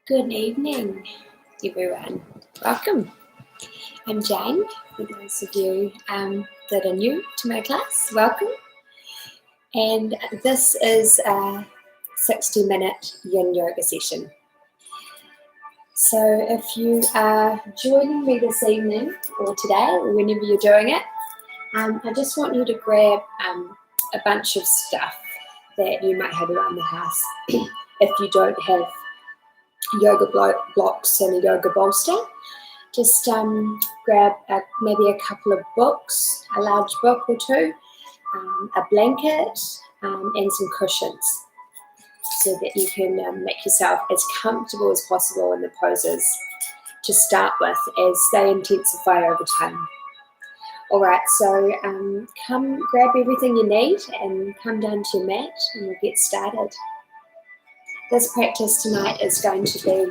Good evening, everyone. Welcome. I'm Jane. For those of you that are new to my class, welcome. And this is a 60-minute Yin Yoga session. So if you are joining me this evening or today or whenever you're doing it, I just want you to grab a bunch of stuff that you might have around the house. If you don't have yoga blocks and a yoga bolster, just grab maybe a couple of books, a large book or two, a blanket, and some cushions, so that you can make yourself as comfortable as possible in the poses to start with, as they intensify over time. All right, so come grab everything you need and come down to your mat and we'll get started. This practice tonight is going to be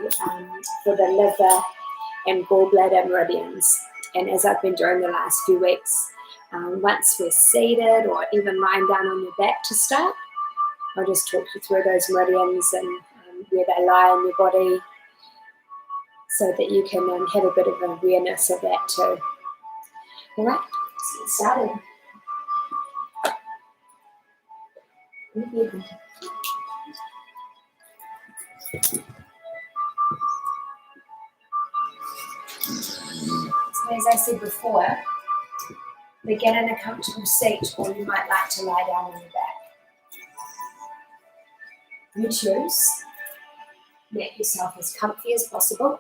for the liver and gallbladder meridians. And as I've been doing the last few weeks, once we're seated or even lying down on your back to start, I'll just talk you through those meridians and where they lie in your body, so that you can have a bit of awareness of that too. All right, let's get started. So as I said before, begin in a comfortable seat, or you might like to lie down on your back. You choose. Make yourself as comfy as possible.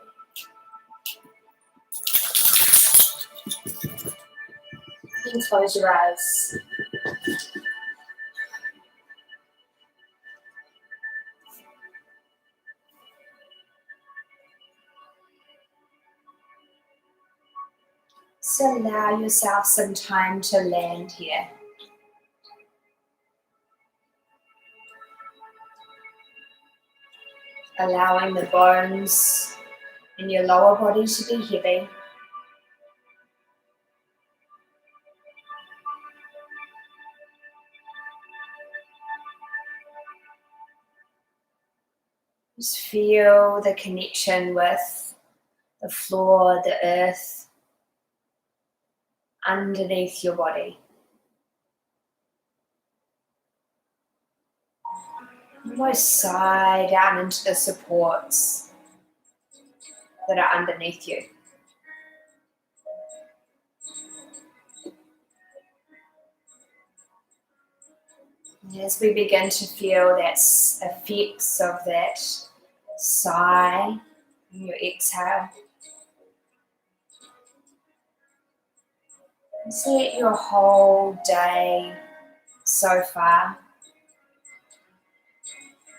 And close your eyes. So allow yourself some time to land here. Allowing the bones in your lower body to be heavy. Just feel the connection with the floor, the earth, underneath your body. Almost sigh down into the supports that are underneath you. And as we begin to feel that effects of that sigh in your exhale, set your whole day so far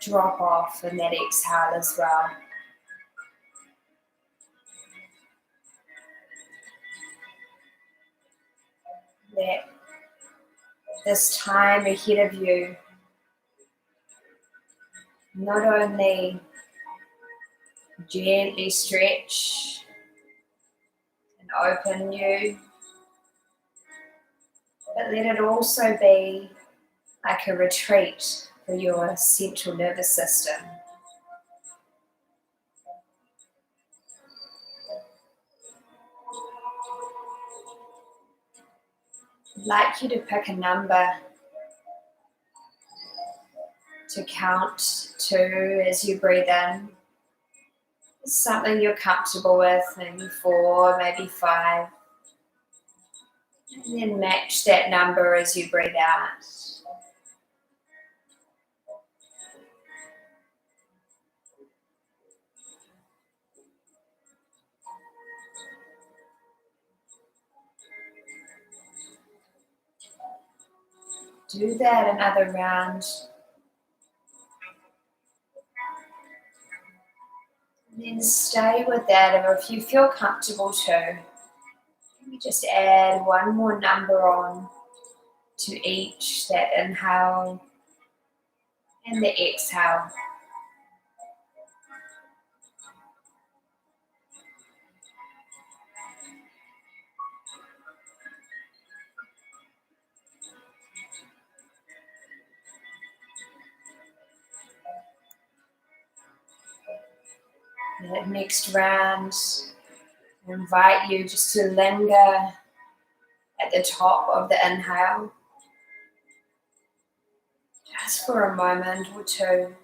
drop off in that exhale as well. Let this time ahead of you not only gently stretch and open you, but let it also be like a retreat for your central nervous system. I'd like you to pick a number to count to as you breathe in. Something you're comfortable with, maybe 4, maybe 5. And then match that number as you breathe out. Do that another round. And then stay with that, or if you feel comfortable too, maybe just add one more number on to each, that inhale and the exhale. The next round, I invite you just to linger at the top of the inhale, just for a moment or two.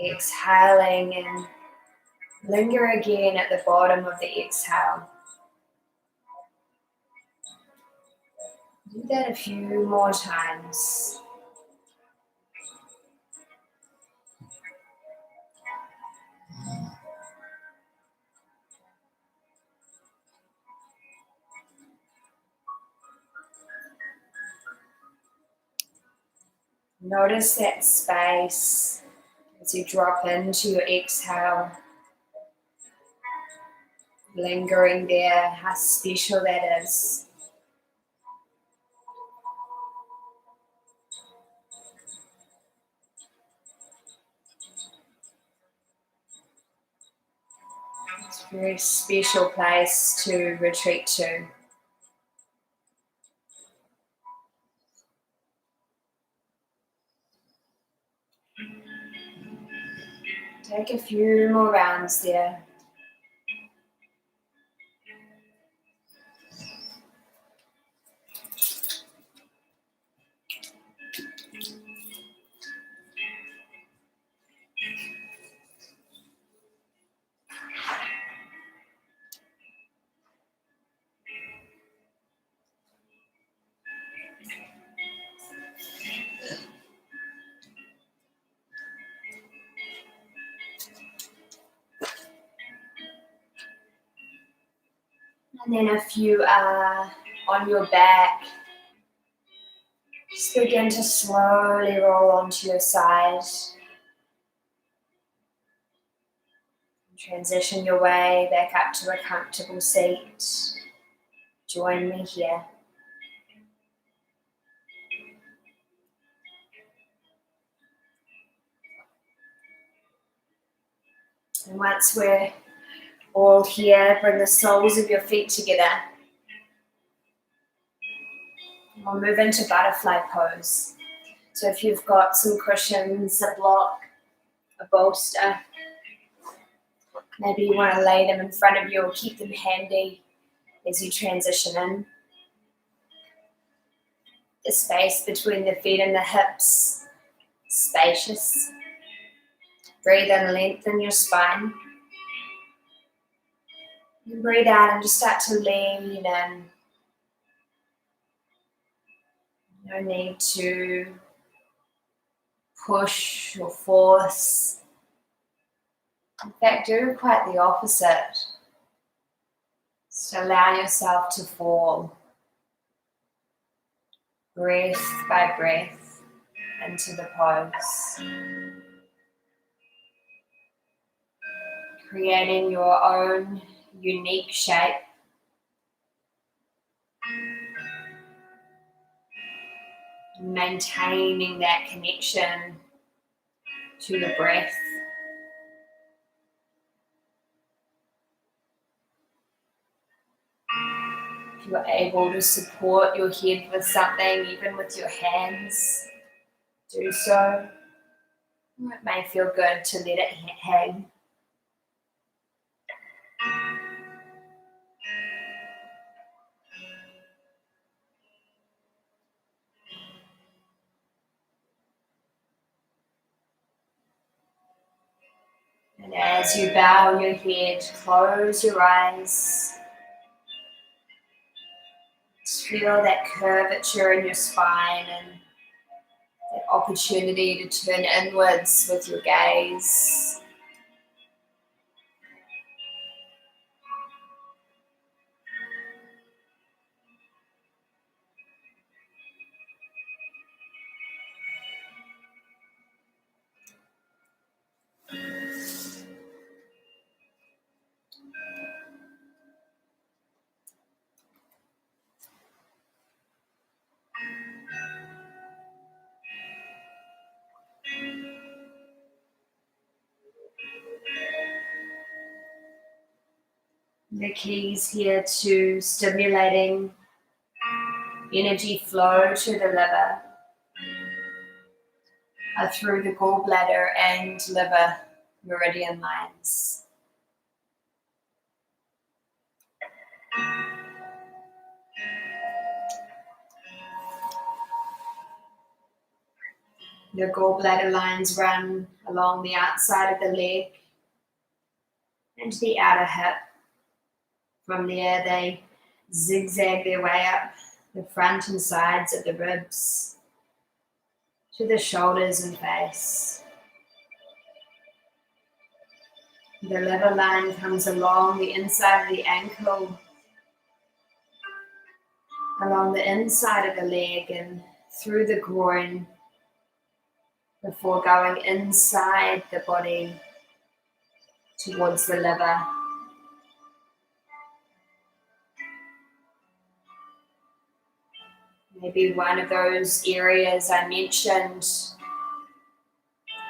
Exhaling and linger again at the bottom of the exhale. Do that a few more times. Notice that space as you drop into your exhale. Lingering there, how special that is. It's a very special place to retreat to. Take a few more rounds there. And then if you are on your back, just begin to slowly roll onto your side. Transition your way back up to a comfortable seat. Join me here. And once we're all here, bring the soles of your feet together. We'll move into butterfly pose. So if you've got some cushions, a block, a bolster, maybe you want to lay them in front of you or keep them handy as you transition in. The space between the feet and the hips, spacious. Breathe in, lengthen your spine. And breathe out and just start to lean in. No need to push or force. In fact, do quite the opposite. Just allow yourself to fall, breath by breath, into the pose. Creating your own unique shape. Maintaining that connection to the breath. If you're able to support your head with something, even with your hands, do so. It may feel good to let it hang. And as you bow your head, close your eyes. Just feel that curvature in your spine and that opportunity to turn inwards with your gaze. The keys here to stimulating energy flow to the liver are through the gallbladder and liver meridian lines. Your gallbladder lines run along the outside of the leg and the outer hip. From there, they zigzag their way up the front and sides of the ribs to the shoulders and face. The liver line comes along the inside of the ankle, along the inside of the leg and through the groin before going inside the body towards the liver. Maybe one of those areas I mentioned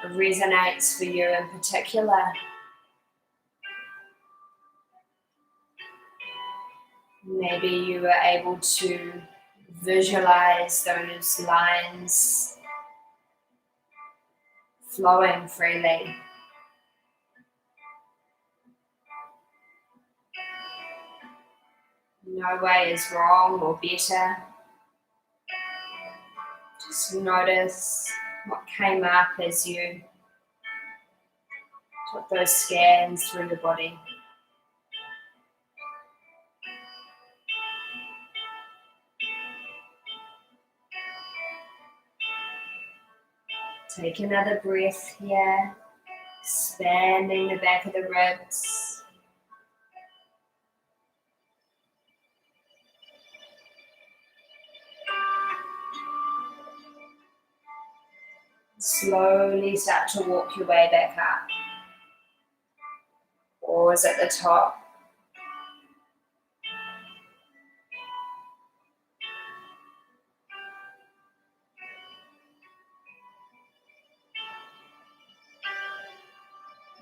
resonates for you in particular. Maybe you were able to visualize those lines flowing freely. No way is wrong or better. Just notice what came up as you took those scans through the body. Take another breath here, expanding the back of the ribs. Slowly start to walk your way back up. Pause at the top.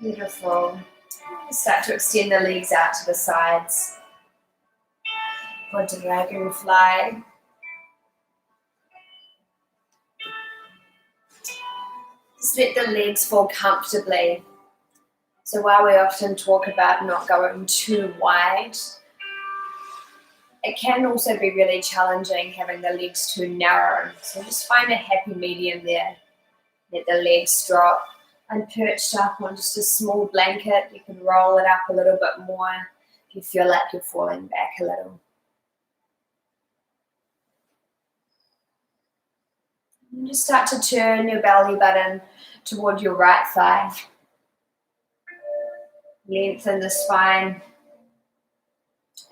Beautiful. Start to extend the legs out to the sides for dragonfly. Just let the legs fall comfortably. So while we often talk about not going too wide, it can also be really challenging having the legs too narrow. So just find a happy medium there. Let the legs drop and perched up on just a small blanket. You can roll it up a little bit more if you feel like you're falling back a little. And just start to turn your belly button toward your right thigh. Lengthen the spine.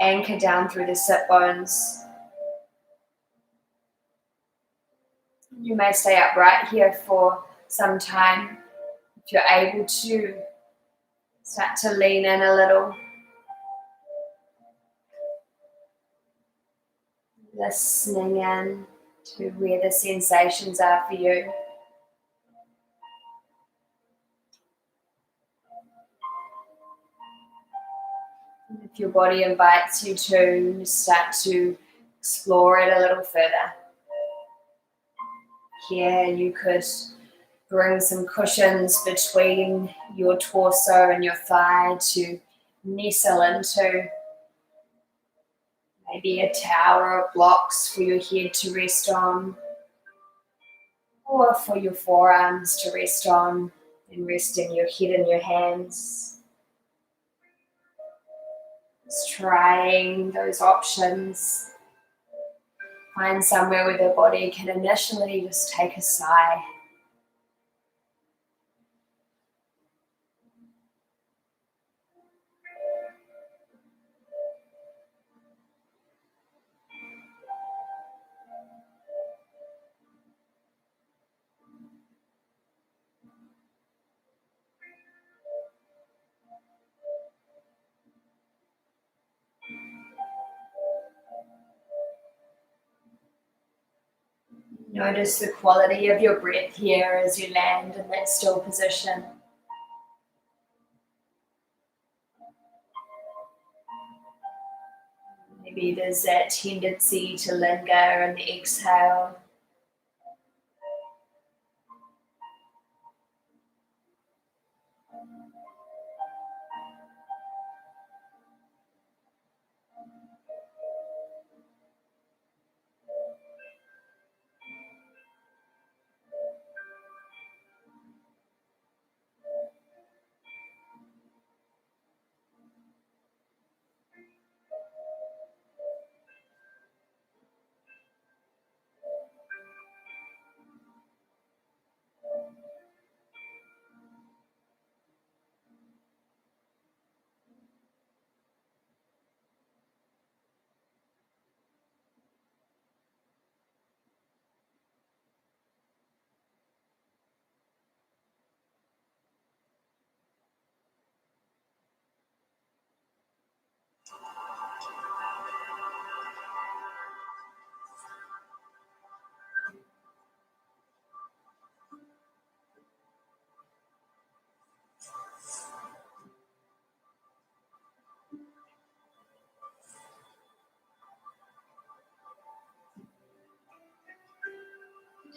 Anchor down through the sit bones. You may stay upright here for some time. If you're able to, start to lean in a little. Listening in to where the sensations are for you. And if your body invites you to, start to explore it a little further. Here you could bring some cushions between your torso and your thigh to nestle into. Maybe a tower of blocks for your head to rest on, or for your forearms to rest on, and resting your head in your hands. Just trying those options. Find somewhere where the body can initially just take a sigh. Notice the quality of your breath here as you land in that still position. Maybe there's that tendency to linger in the exhale.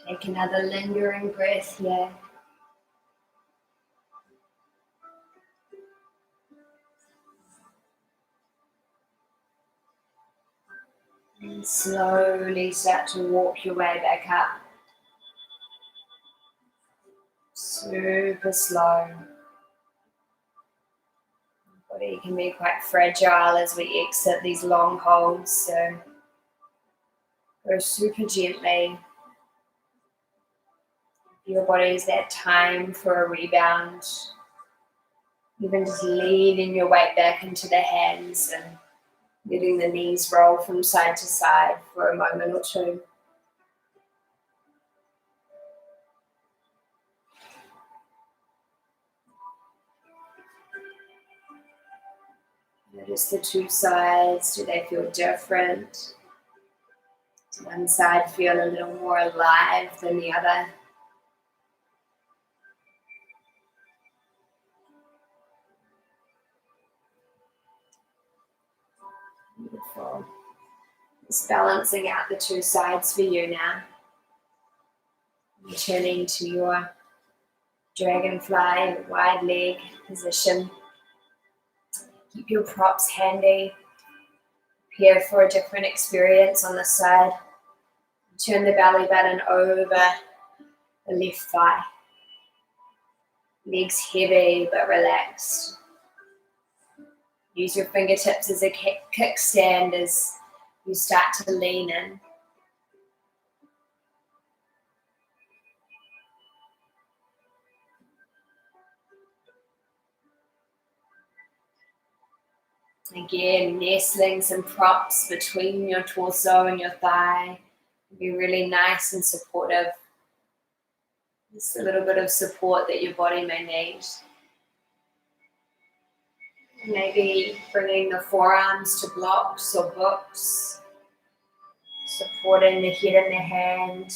Take another lingering breath here. And slowly start to walk your way back up. Super slow. The body can be quite fragile as we exit these long holds, so go super gently. Give your bodies that time for a rebound. Even just leaning your weight back into the hands and letting the knees roll from side to side for a moment or two. Notice the two sides. Do they feel different? Does one side feel a little more alive than the other? Beautiful. Just balancing out the two sides for you now. Returning to your dragonfly wide leg position. Keep your props handy. Prepare for a different experience on the side. Turn the belly button over the left thigh. Legs heavy but relaxed. Use your fingertips as a kickstand as you start to lean in. Again, nestling some props between your torso and your thigh. Be really nice and supportive. Just a little bit of support that your body may need. Maybe bringing the forearms to blocks or books. Supporting the head and the hand.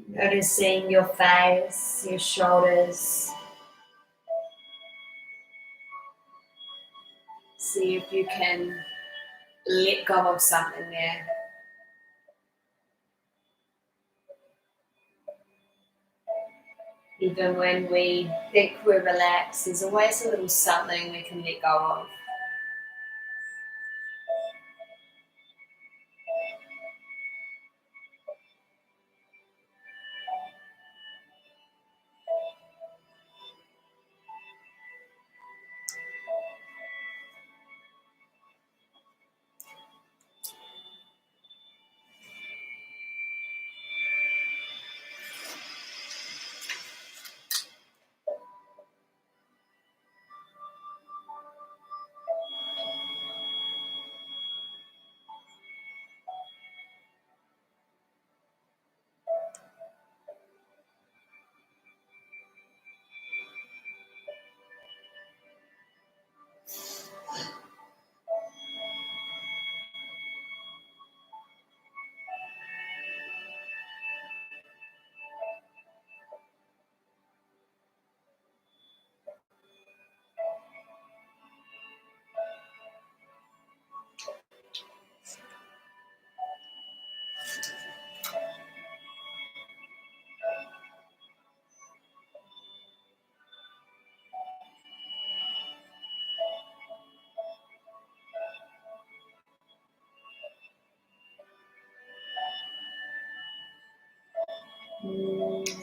Noticing your face, your shoulders. See if you can let go of something there. Even when we think we're relaxed, there's always a little something we can let go of.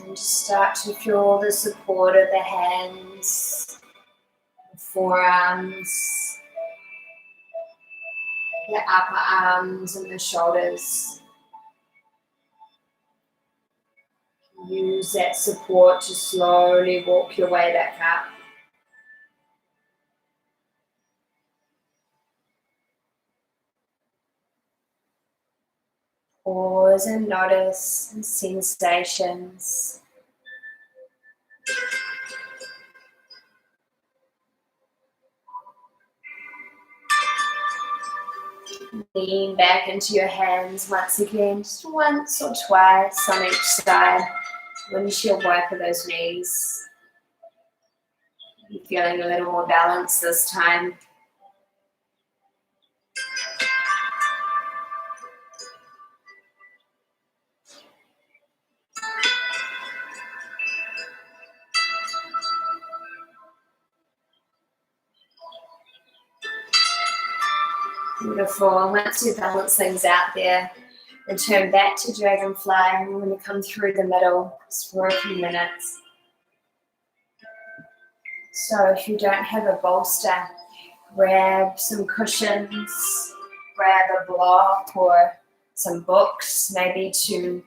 Just start to feel the support of the hands, the forearms, the upper arms and the shoulders. Use that support to slowly walk your way back up. Pause and notice sensations. Lean back into your hands once again, just once or twice on each side. Windshield wiper those knees. You're feeling a little more balanced this time. Beautiful. Once you balance things out there, return back to dragonfly. I'm going to come through the middle just for a few minutes. So if you don't have a bolster, grab some cushions, grab a block or some books, maybe to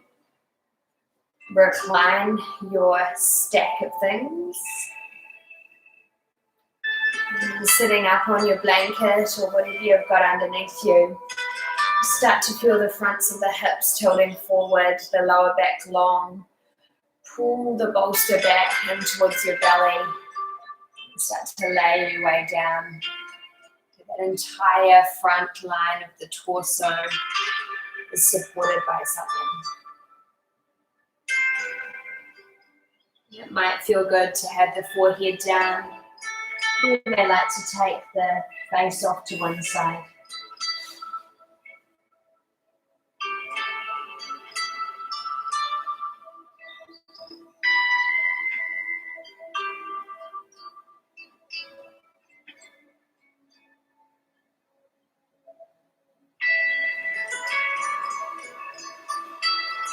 recline your stack of things. And sitting up on your blanket or whatever you've got underneath you, start to feel the fronts of the hips tilting forward, the lower back long. Pull the bolster back in towards your belly. Start to lay your way down. That entire front line of the torso is supported by something. It might feel good to have the forehead down. You may like to take the face off to one side.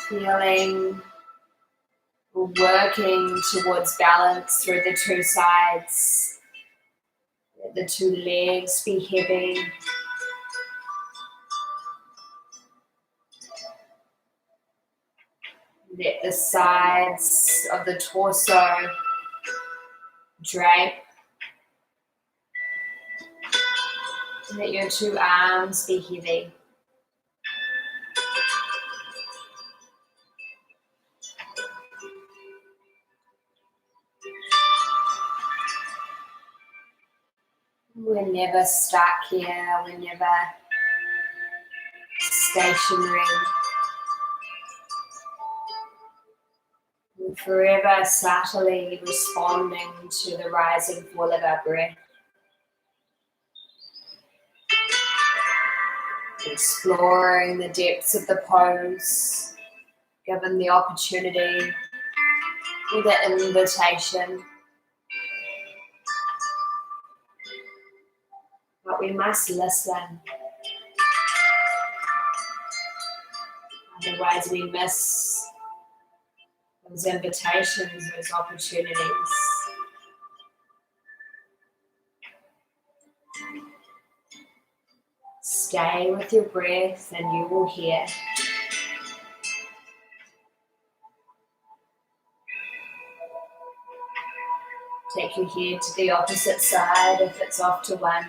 Feeling, working towards balance through the two sides. Let the two legs be heavy. Let the sides of the torso drape. Let your two arms be heavy. We're never stuck here, we're never stationary. We're forever subtly responding to the rise and fall of our breath. Exploring the depths of the pose, given the opportunity or the invitation. But we must listen. Otherwise we miss those invitations, those opportunities. Stay with your breath and you will hear. Take your head to the opposite side if it's off to one.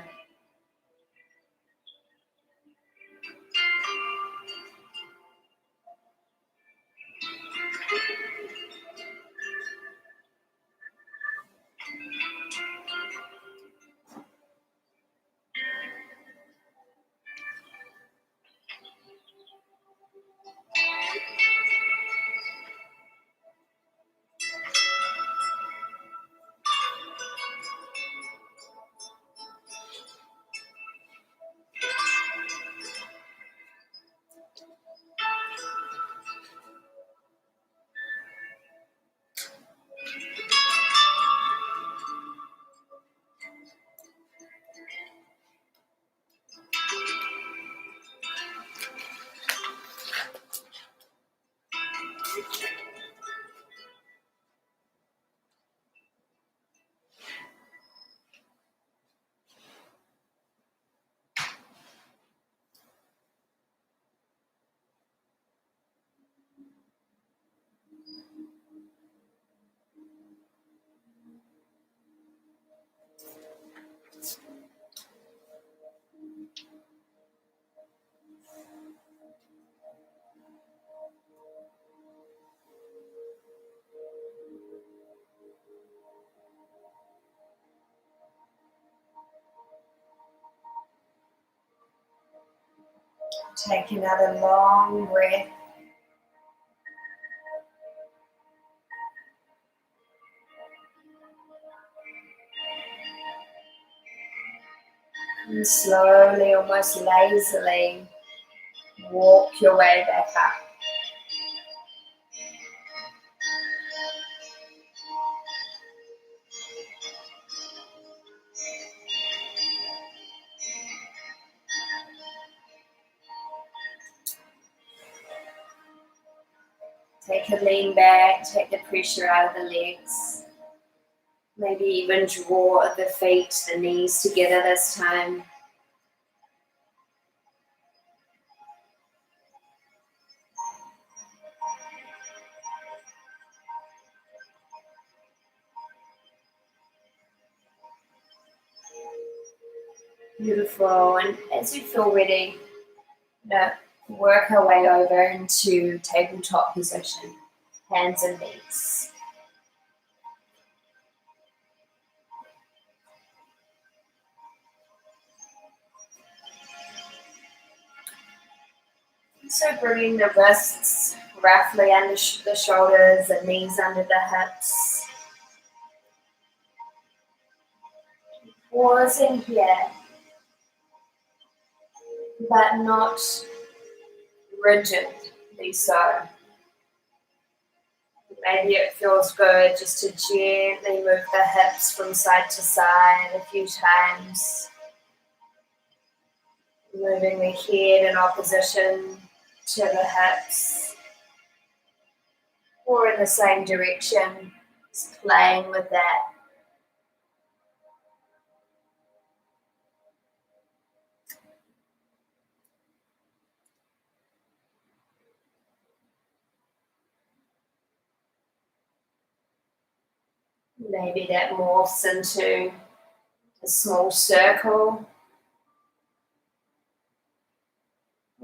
Take another long breath. And slowly, almost lazily, walk your way back up. Take a lean back, take the pressure out of the legs. Maybe even draw the feet, the knees together this time. Beautiful. And as you feel ready, work our way over into tabletop position, hands and knees. So bringing the wrists roughly under the shoulders, the knees under the hips. Pausing here, but not rigidly so. Maybe it feels good just to gently move the hips from side to side a few times. Moving the head in opposition to the hips, or in the same direction, just playing with that. Maybe that morphs into a small circle.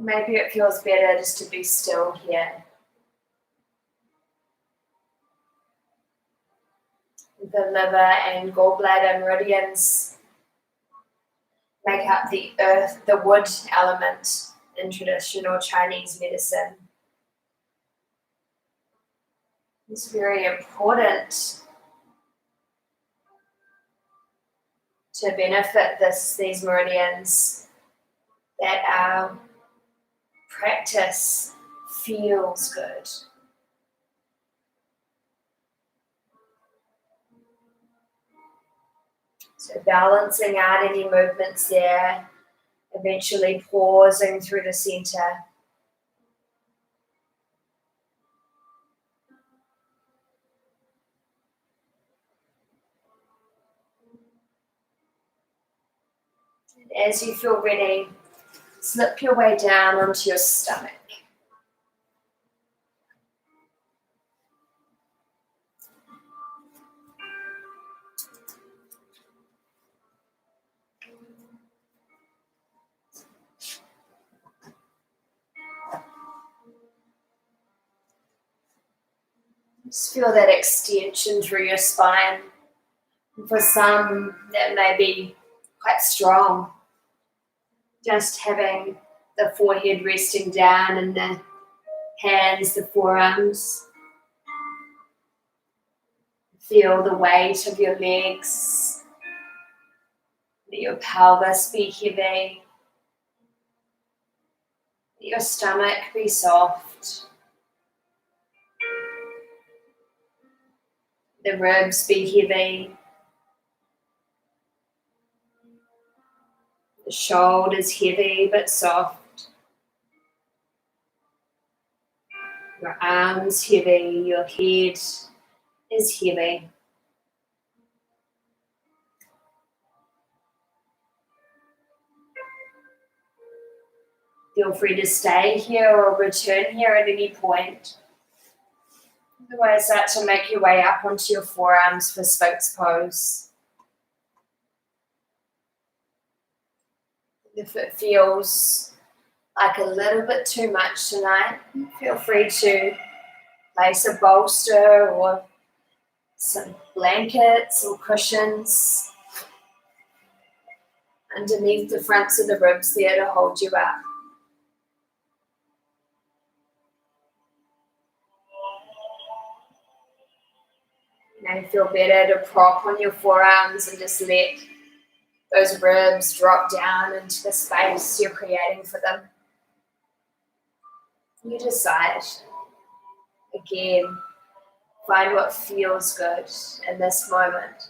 Maybe it feels better just to be still here. The liver and gallbladder meridians make up the earth, the wood element in traditional Chinese medicine. It's very important to benefit these meridians that our practice feels good. So balancing out any movements there, eventually pausing through the center. As you feel ready, slip your way down onto your stomach. Just feel that extension through your spine. For some, that may be quite strong. Just having the forehead resting down and the hands, the forearms. Feel the weight of your legs. Let your pelvis be heavy. Let your stomach be soft. The ribs be heavy. The shoulders heavy but soft. Your arms heavy. Your head is heavy. Feel free to stay here or return here at any point. Otherwise, start to make your way up onto your forearms for Sphinx pose. If it feels like a little bit too much tonight, feel free to place a bolster or some blankets or cushions underneath the fronts of the ribs there to hold you up. may feel better to prop on your forearms and just let those ribs drop down into the space you're creating for them. You decide. Again, find what feels good in this moment.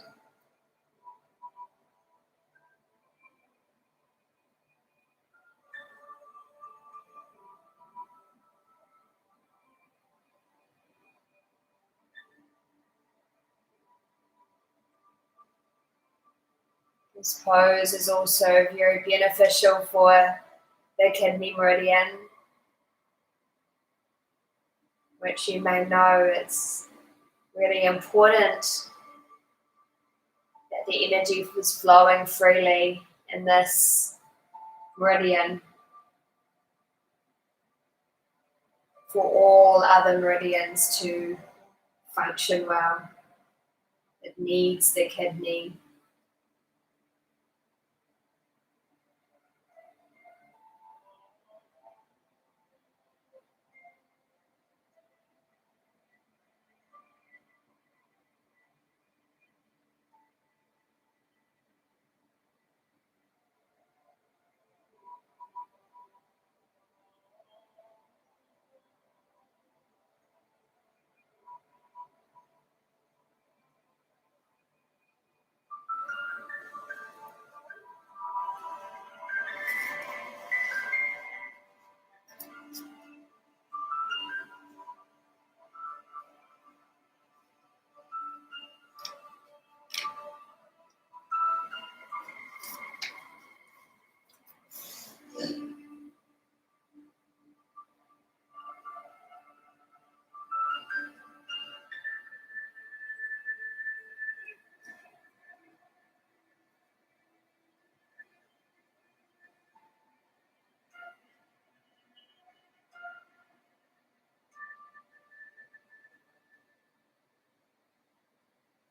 This pose is also very beneficial for the kidney meridian, which you may know it's really important that the energy was flowing freely in this meridian for all other meridians to function well. It needs the kidney.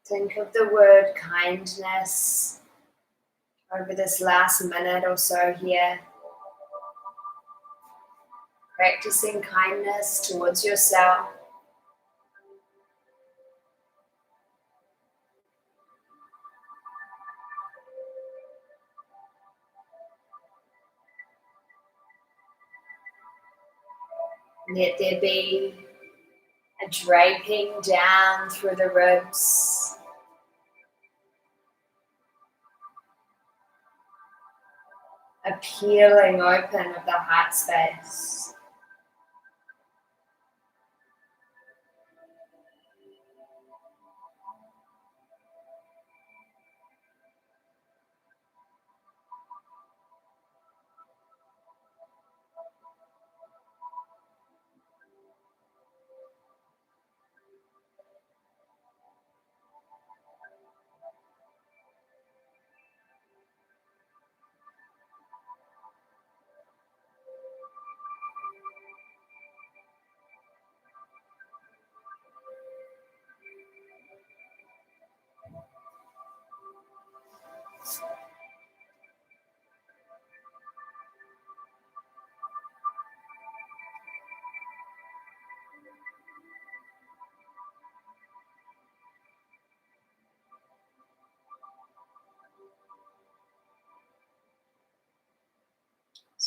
Think of the word kindness over this last minute or so here. Practicing kindness towards yourself. Let there be a draping down through the ribs. A peeling open of the heart space.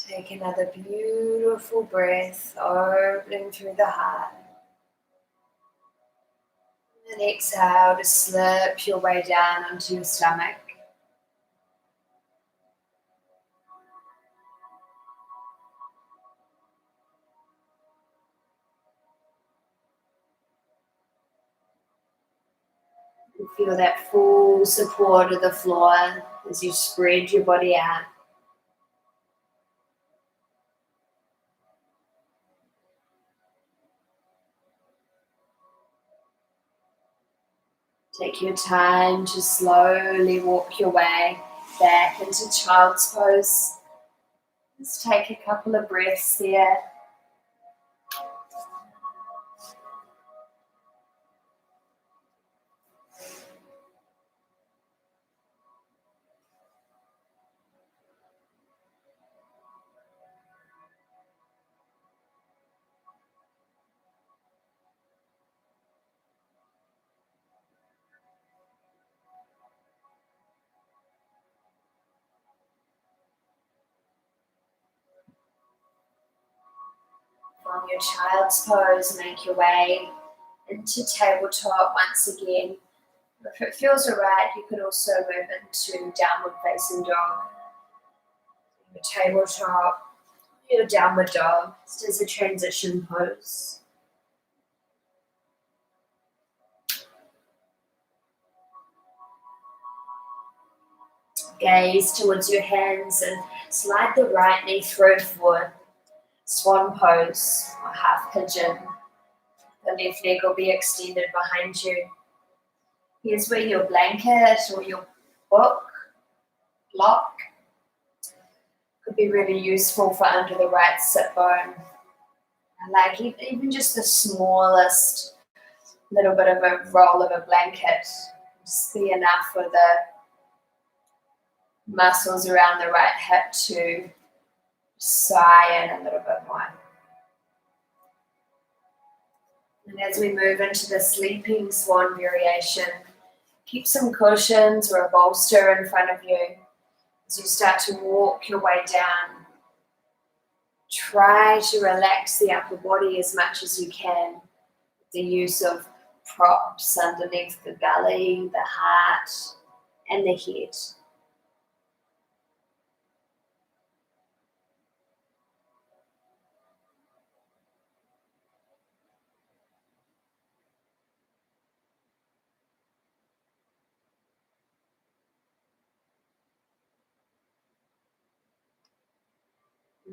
Take another beautiful breath, opening through the heart. And exhale to slip your way down onto your stomach. You feel that full support of the floor as you spread your body out. Take your time to slowly walk your way back into child's pose. Let's take a couple of breaths there. From your child's pose, make your way into tabletop once again. If it feels alright, you could also move into downward facing dog. Your tabletop, your downward dog, just as a transition pose. Gaze towards your hands and slide the right knee through for swan pose or half pigeon. The left leg will be extended behind you. Here's where your blanket or your book, block, could be really useful for under the right sit bone. Like even just the smallest little bit of a roll of a blanket, just be enough for the muscles around the right hip to sigh in a little bit more. And as we move into the sleeping swan variation, keep some cushions or a bolster in front of you as you start to walk your way down. Try to relax the upper body as much as you can. The use of props underneath the belly, the heart, and the head.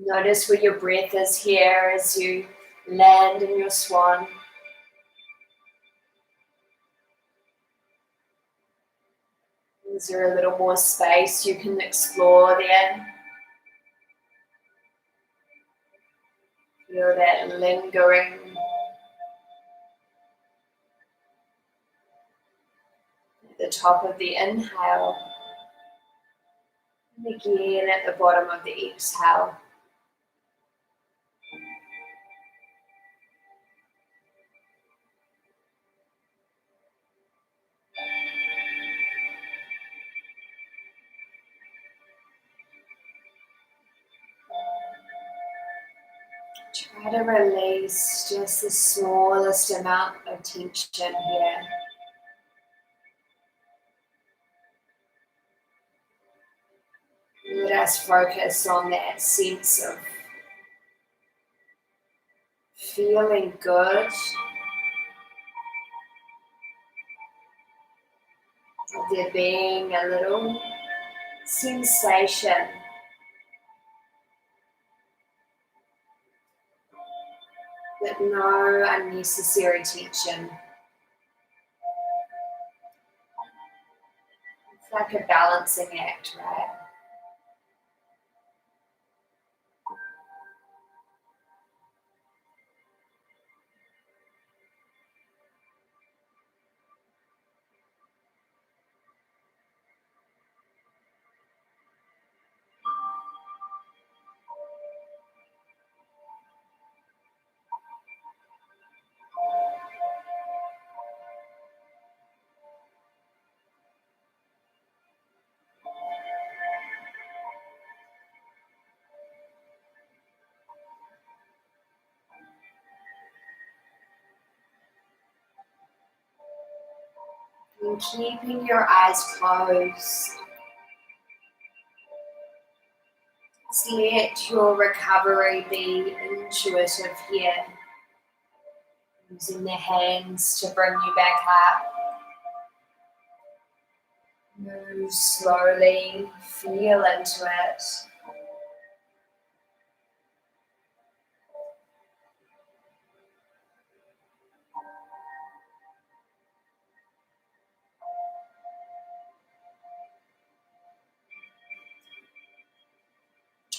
Notice where your breath is here as you land in your swan. Is there a little more space you can explore there? Feel that lingering. At the top of the inhale. And again at the bottom of the exhale. Try to release just the smallest amount of tension here. Let us focus on that sense of feeling good, of there being a little sensation but no unnecessary tension. It's like a balancing act, right? And keeping your eyes closed, just let your recovery be intuitive here. Using the hands to bring you back up. Move slowly, feel into it.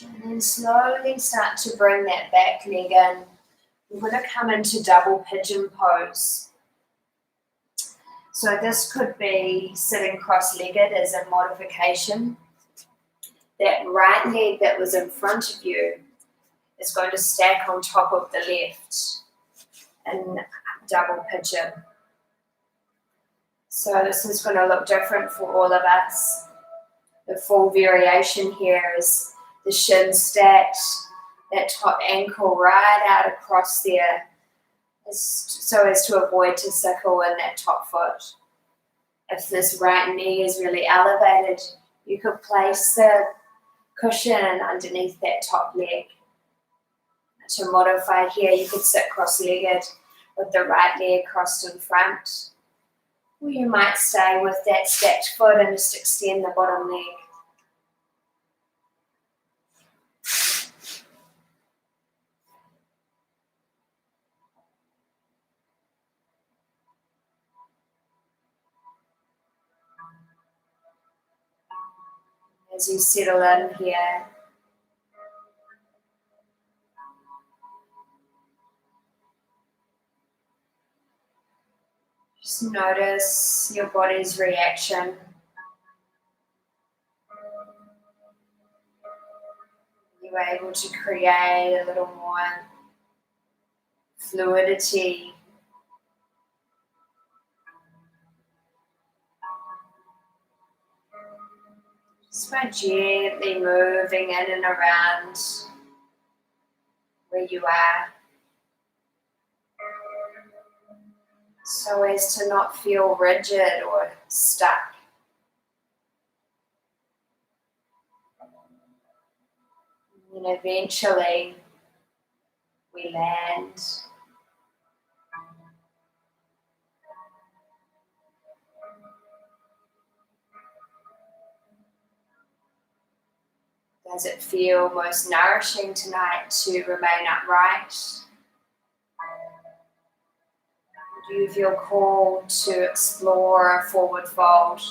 And then slowly start to bring that back leg in. We're going to come into double pigeon pose. So this could be sitting cross-legged as a modification. That right leg that was in front of you is going to stack on top of the left in double pigeon. So this is going to look different for all of us. The full variation here is the shin stacked that top ankle right out across there, so as to avoid to suckle in that top foot. If this right knee is really elevated, you could place the cushion underneath that top leg. To modify here, you could sit cross-legged with the right leg crossed in front. Or you might stay with that stacked foot and just extend the bottom leg. As you settle in here, just notice your body's reaction. You're able to create a little more fluidity. Just by gently moving in and around where you are, so as to not feel rigid or stuck. And eventually we land. Does it feel most nourishing tonight to remain upright? Do you feel called to explore a forward fold?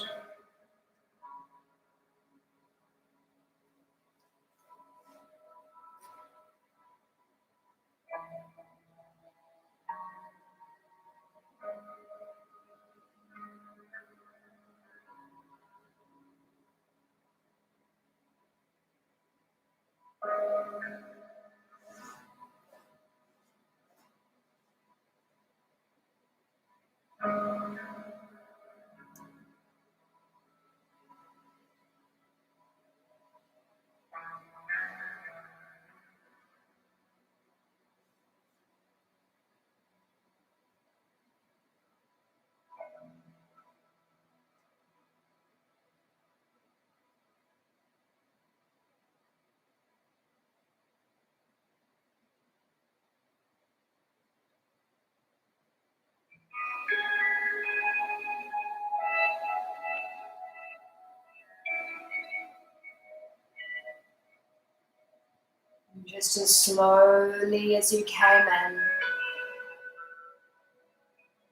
Just as slowly as you came in,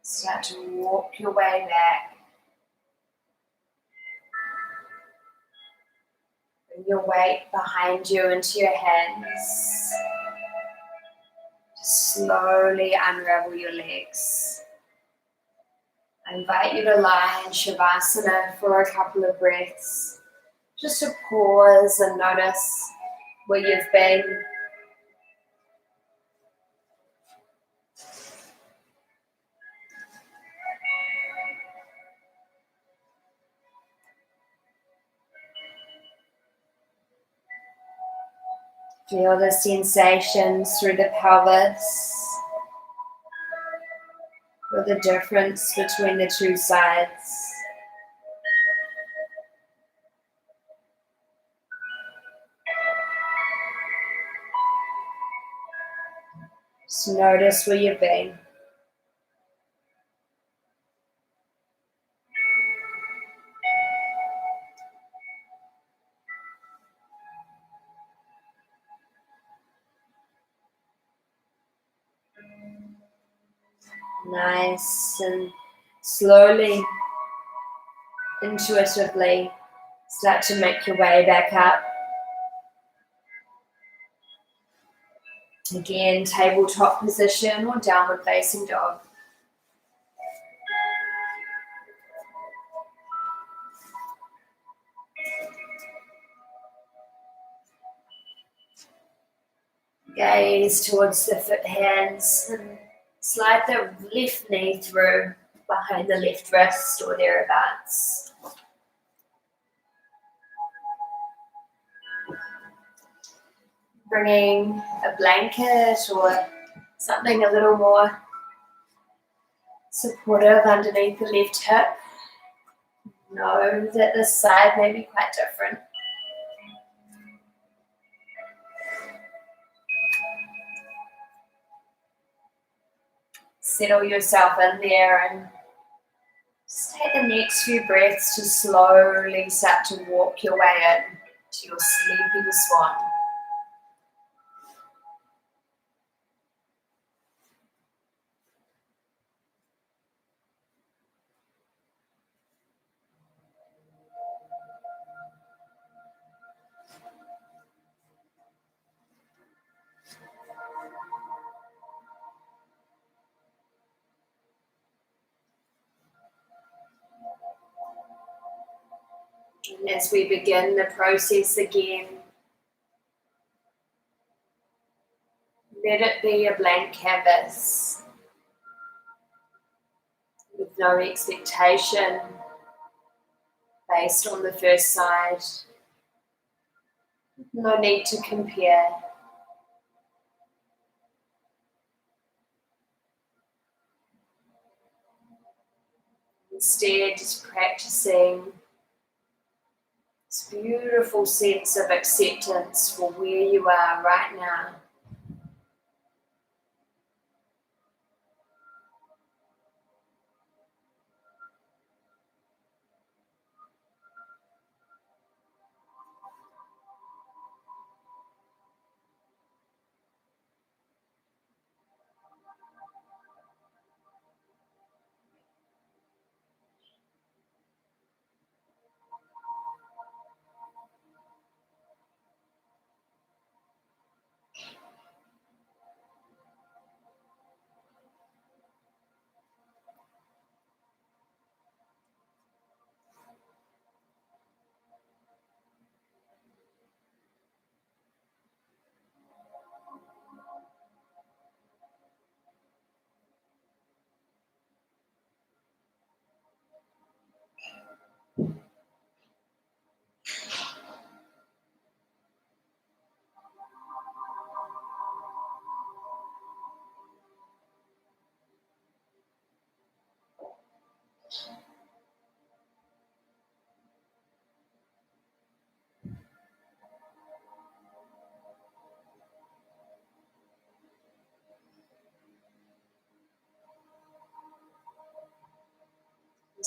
start to walk your way back. Bring your weight behind you into your hands. Just slowly unravel your legs. I invite you to lie in Shavasana for a couple of breaths. Just to pause and notice where you've been. Feel the sensations through the pelvis. Feel the difference between the two sides. Just notice where you've been. Nice, and slowly, intuitively, start to make your way back up. Again, tabletop position or downward facing dog. Gaze towards the foot hands and slide the left knee through behind the left wrist or thereabouts. Bringing a blanket or something a little more supportive underneath the left hip. Know that this side may be quite different. Settle yourself in there and just take the next few breaths to slowly start to walk your way in to your sleeping swan. And as we begin the process again, let it be a blank canvas with no expectation based on the first side. No need to compare. Instead, just practicing this beautiful sense of acceptance for where you are right now.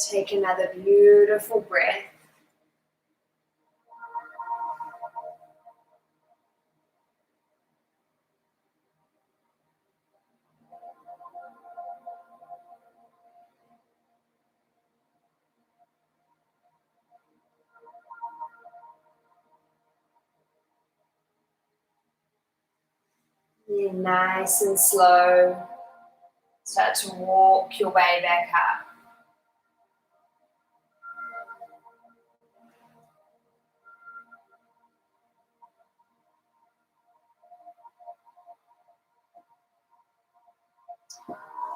Take another beautiful breath. And nice and slow, start to walk your way back up.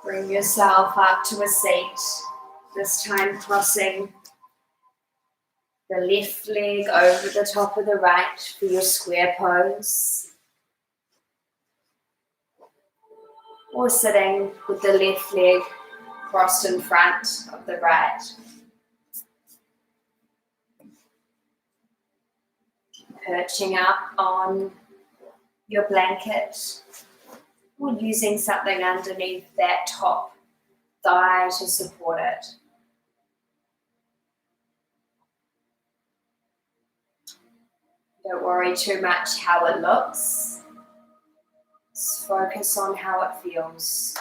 Bring yourself up to a seat, this time crossing the left leg over the top of the right for your square pose. Or sitting with the left leg crossed in front of the right. Perching up on your blanket or using something underneath that top thigh to support it. Don't worry too much how it looks. Just focus on how it feels.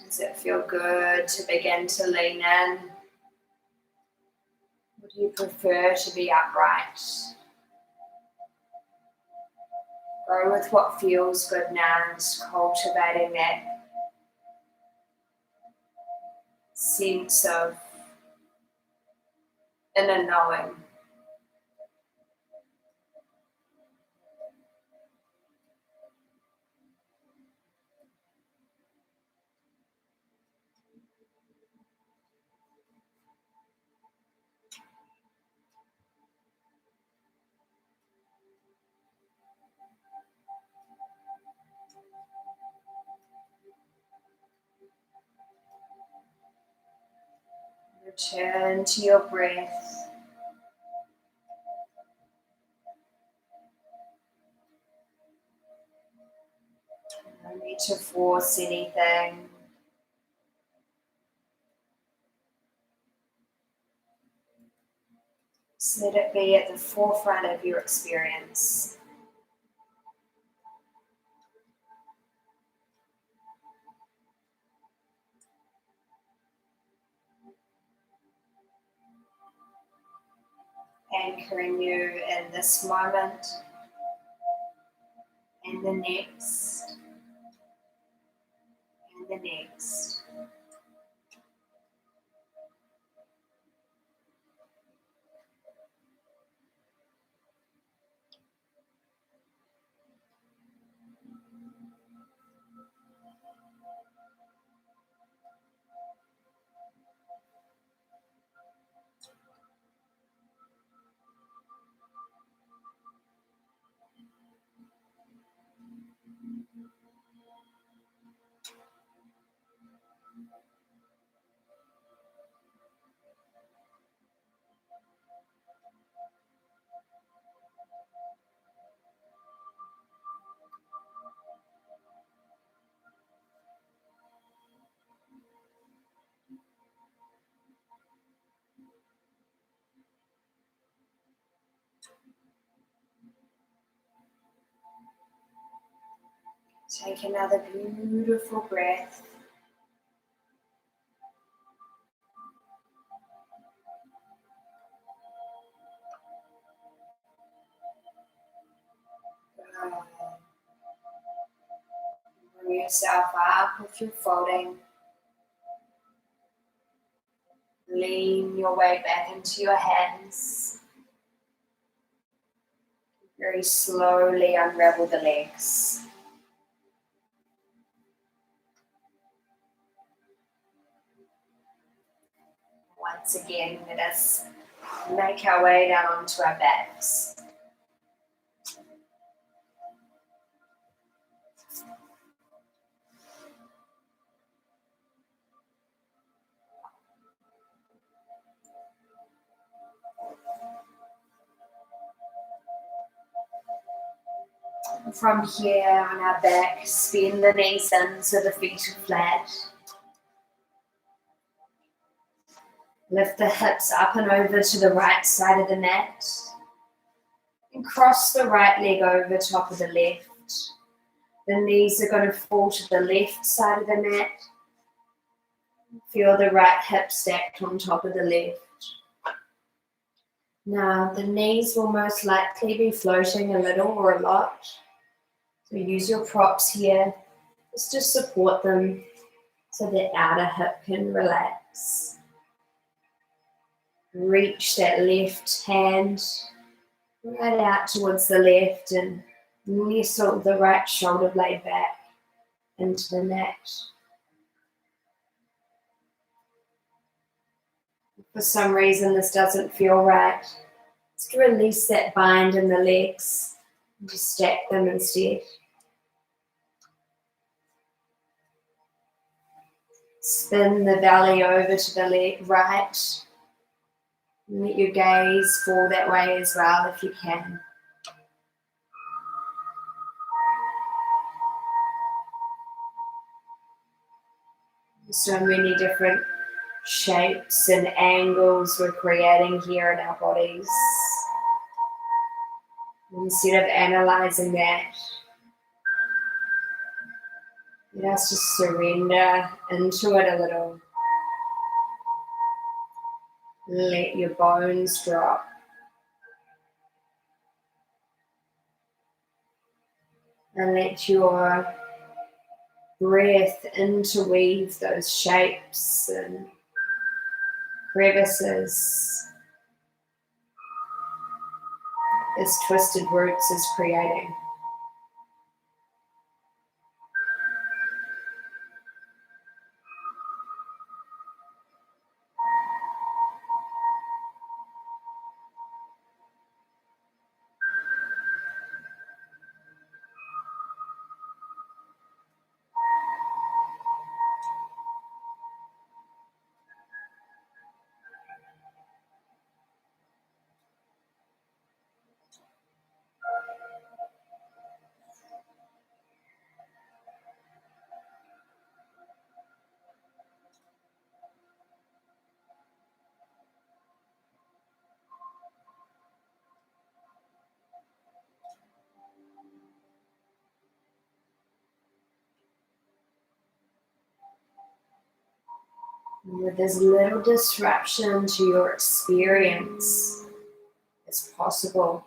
Does it feel good to begin to lean in? Would you prefer to be upright? Go with what feels good now, just cultivating that sense of inner knowing. Return to your breath. No need to force anything. Just let it be at the forefront of your experience. Anchoring you in this moment and the next and the next. Take another beautiful breath. Bring yourself up if you're folding. Lean your way back into your hands. Very slowly unravel the legs. Once again, let us make our way down onto our backs. From here on our back, spin the knees in so the feet are flat. Lift the hips up and over to the right side of the mat. And cross the right leg over top of the left. The knees are going to fall to the left side of the mat. Feel the right hip stacked on top of the left. Now the knees will most likely be floating a little or a lot. So use your props here just to support them so the outer hip can relax. Reach that left hand right out towards the left and nestle the right shoulder blade back into the mat. If for some reason this doesn't feel right, just release that bind in the legs and just stack them instead. Spin the belly over to the right. Let your gaze fall that way as well if you can. So many different shapes and angles we're creating here in our bodies. Instead of analyzing that, let us just surrender into it a little. Let your bones drop. And let your breath interweave those shapes and crevices this twisted roots is creating. And with as little disruption to your experience as possible,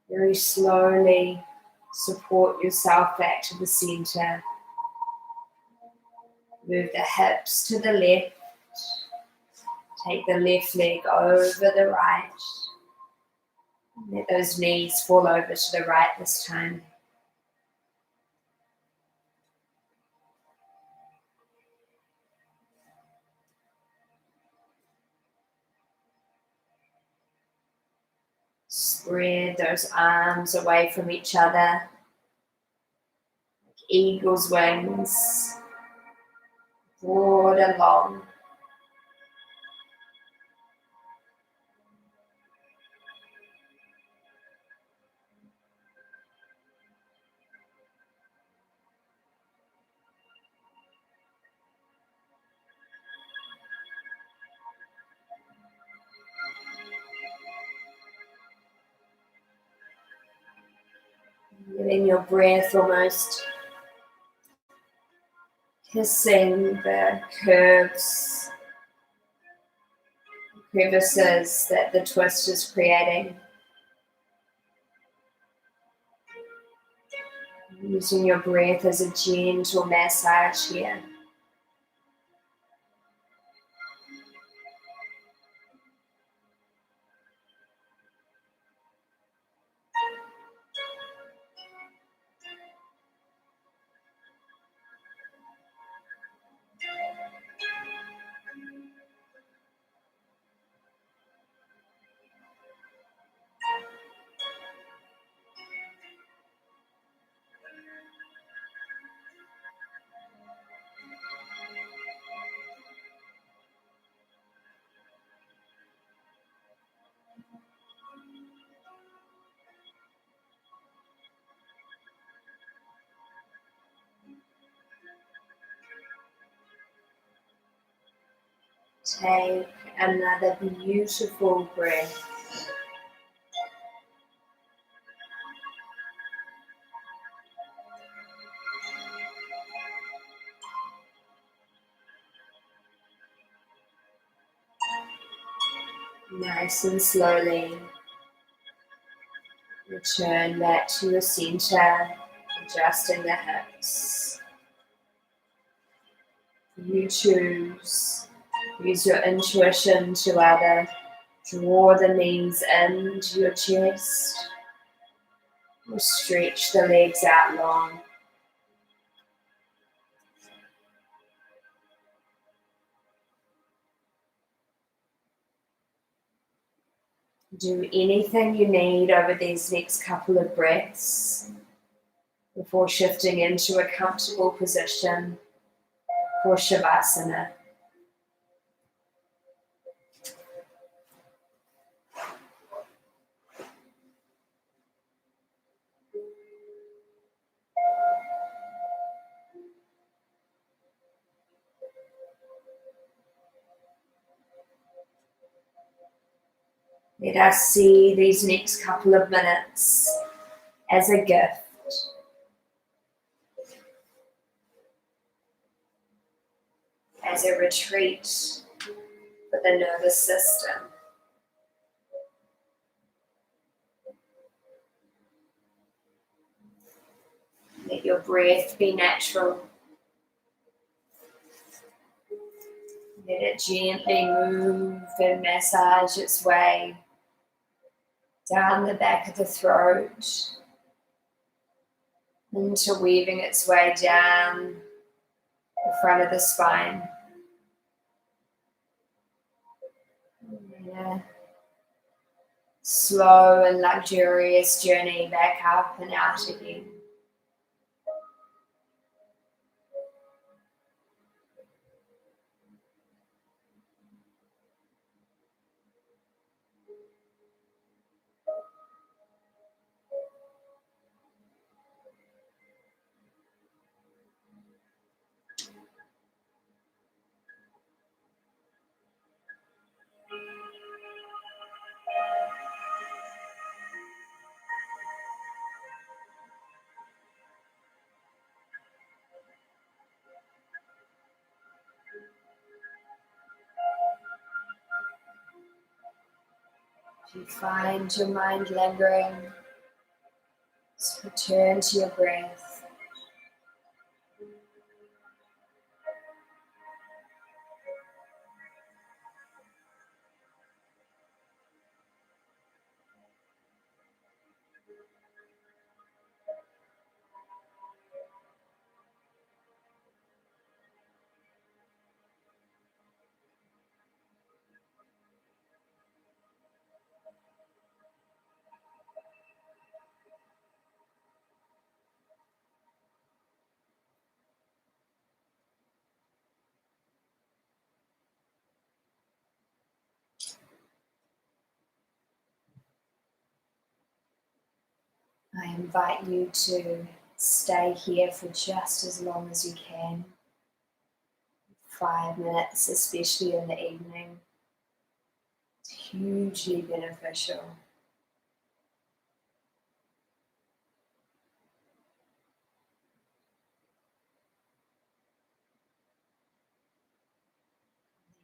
very slowly support yourself back to the center. Move the hips to the left. Take the left leg over the right. Let those knees fall over to the right this time. Spread those arms away from each other, like eagle's wings, broad and long. Letting your breath almost kissing the curves, crevices that the twist is creating. Using your breath as a gentle massage here. Take another beautiful breath. Nice and slowly return back to your center, adjusting the hips. You choose. Use your intuition to either draw the knees into your chest or stretch the legs out long. Do anything you need over these next couple of breaths before shifting into a comfortable position for Shavasana. Let us see these next couple of minutes as a gift. As a retreat for the nervous system. Let your breath be natural. Let it gently move and massage its way down the back of the throat, interweaving its way down the front of the spine. And a slow and luxurious journey back up and out again. If you find your mind lingering, just return to your breath. I invite you to stay here for just as long as you can. 5 minutes, especially in the evening. It's hugely beneficial.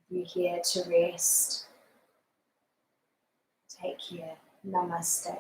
You're here to rest. Take care. Namaste.